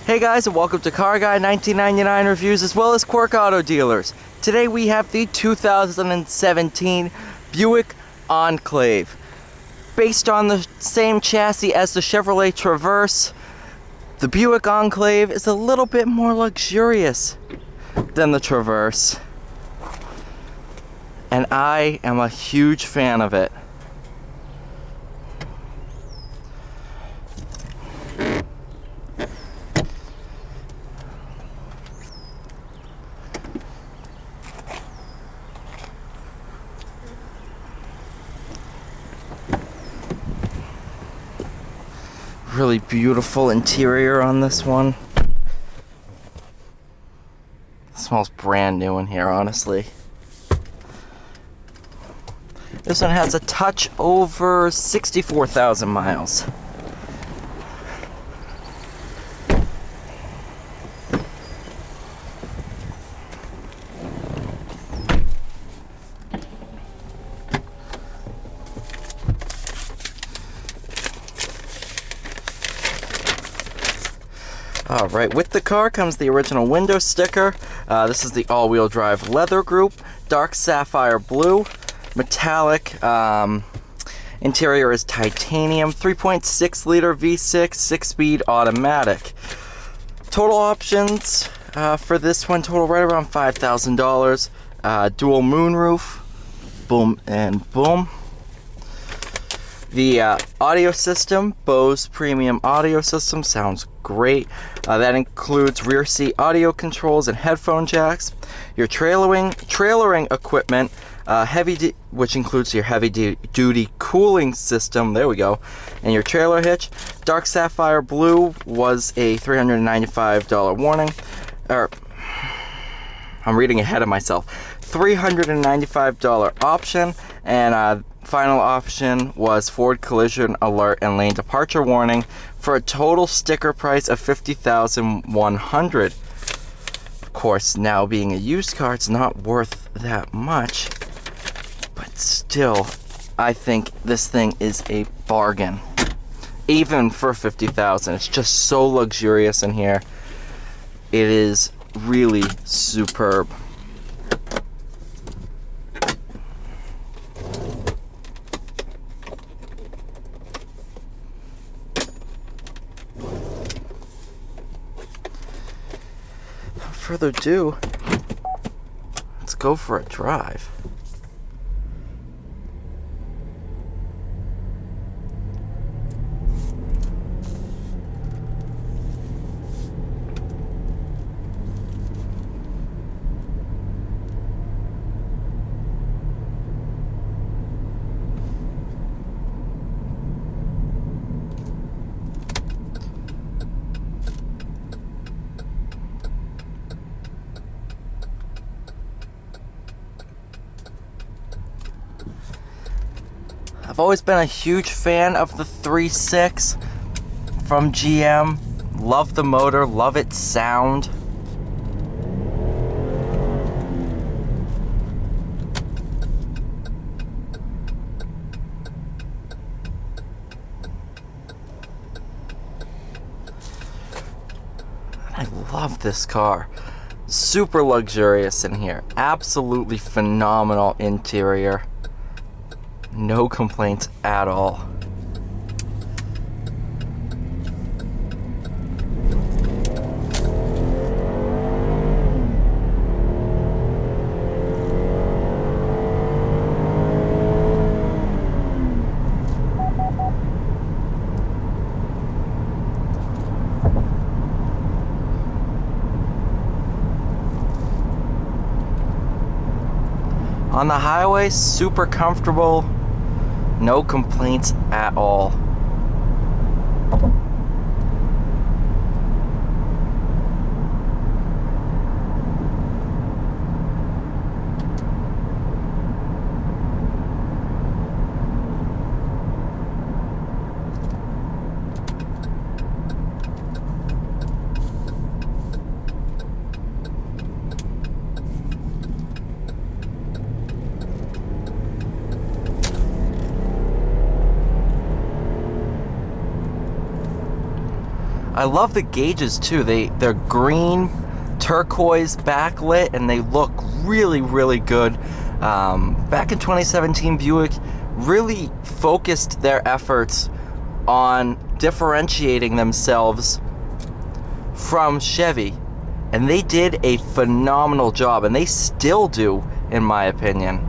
Hey guys, and welcome to Car Guy 1999 Reviews as well as Quirk Auto Dealers. Today we have the 2017 Buick Enclave. Based on the same chassis as the Chevrolet Traverse, the Buick Enclave is a little bit more luxurious than the Traverse. And I am a huge fan of it. Really beautiful interior on this one. It smells brand new in here, honestly. This one has a touch over 64,000 miles. Alright, with the car comes the original window sticker. This is the all-wheel drive leather group, dark sapphire blue, metallic, interior is titanium, 3.6 liter V6, 6-speed automatic. Total options for this one total right around $5,000. Dual moonroof, boom and boom. The audio system, Bose premium audio system, sounds great. That includes rear seat audio controls and headphone jacks. Your trailering equipment, which includes your heavy-duty cooling system. There we go. And your trailer hitch. Dark sapphire blue was a $395 warning. I'm reading ahead of myself. $395 option, and final option was forward collision alert and lane departure warning for a total sticker price of $50,100. Of course, now being a used car, it's not worth that much, but still, I think this thing is a bargain. Even for $50,000, it's just so luxurious in here. It is really superb. Without further ado, let's go for a drive. I've always been a huge fan of the 3.6 from GM. Love the motor, love its sound. I love this car. Super luxurious in here. Absolutely phenomenal interior. No complaints at all. On the highway, super comfortable. No complaints at all. I love the gauges too. They're green, turquoise, backlit, and they look really, really good. Back in 2017, Buick really focused their efforts on differentiating themselves from Chevy, and they did a phenomenal job, and they still do, in my opinion.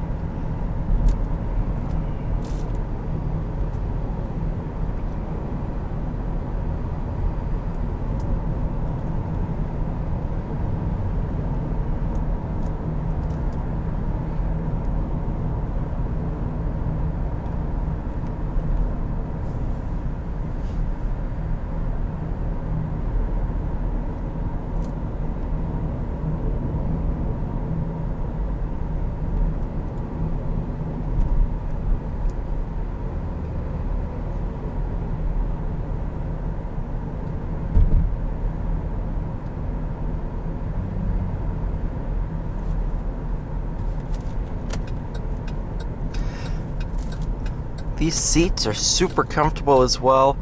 These seats are super comfortable as well.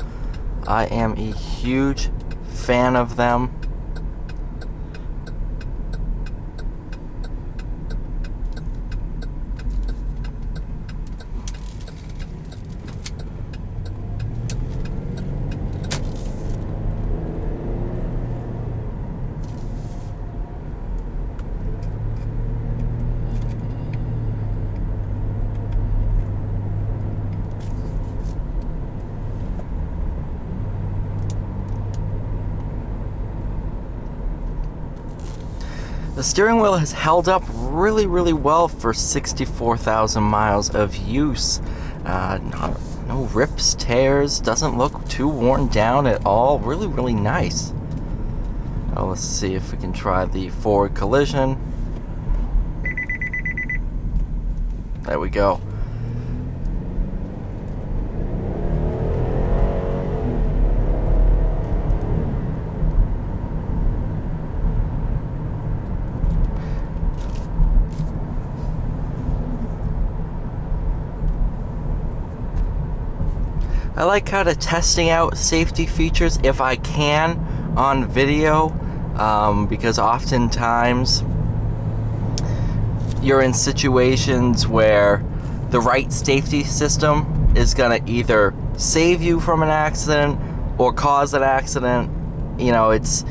I am a huge fan of them. The steering wheel has held up really, really well for 64,000 miles of use. No rips, tears, doesn't look too worn down at all. Really, really nice. Now let's see if we can try the forward collision. There we go. I like kind of testing out safety features if I can on video, because oftentimes you're in situations where the right safety system is going to either save you from an accident or cause an accident. You know, it's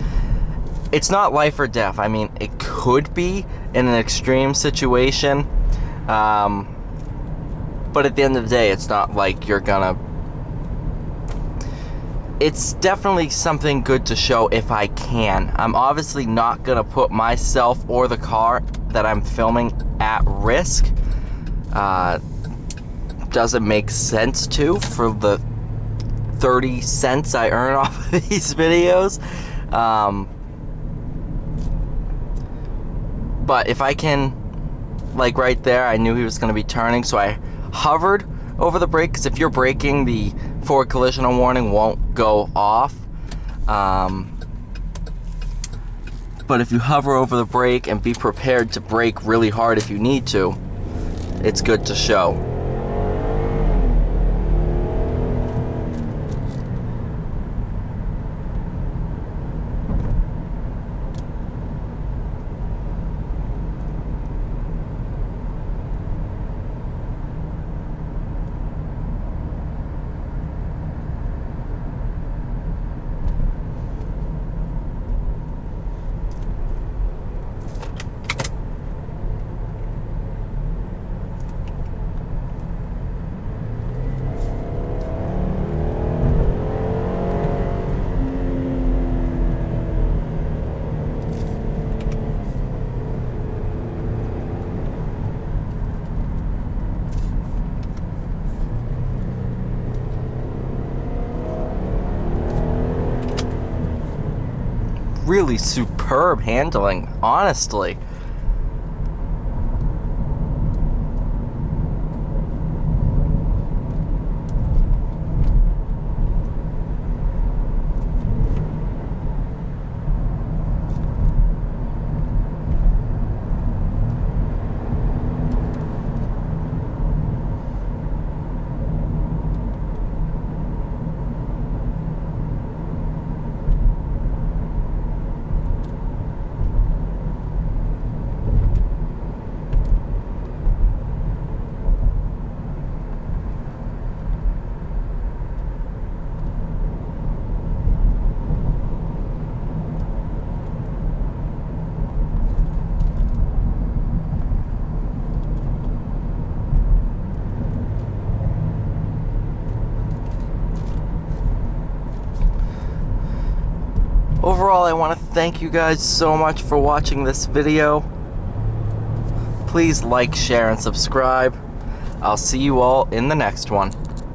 not life or death. I mean, it could be in an extreme situation, but at the end of the day, it's not like you're gonna. It's definitely something good to show if I can. I'm obviously not gonna put myself or the car that I'm filming at risk. Doesn't make sense to, for the 30 cents I earn off of these videos. But if I can, like right there, I knew he was gonna be turning, so I hovered over the brake, because if you're braking, the forward collision warning won't go off. But if you hover over the brake and be prepared to brake really hard if you need to, it's good to show. Really superb handling, honestly. Overall, I want to thank you guys so much for watching this video. Please like, share, and subscribe. I'll see you all in the next one.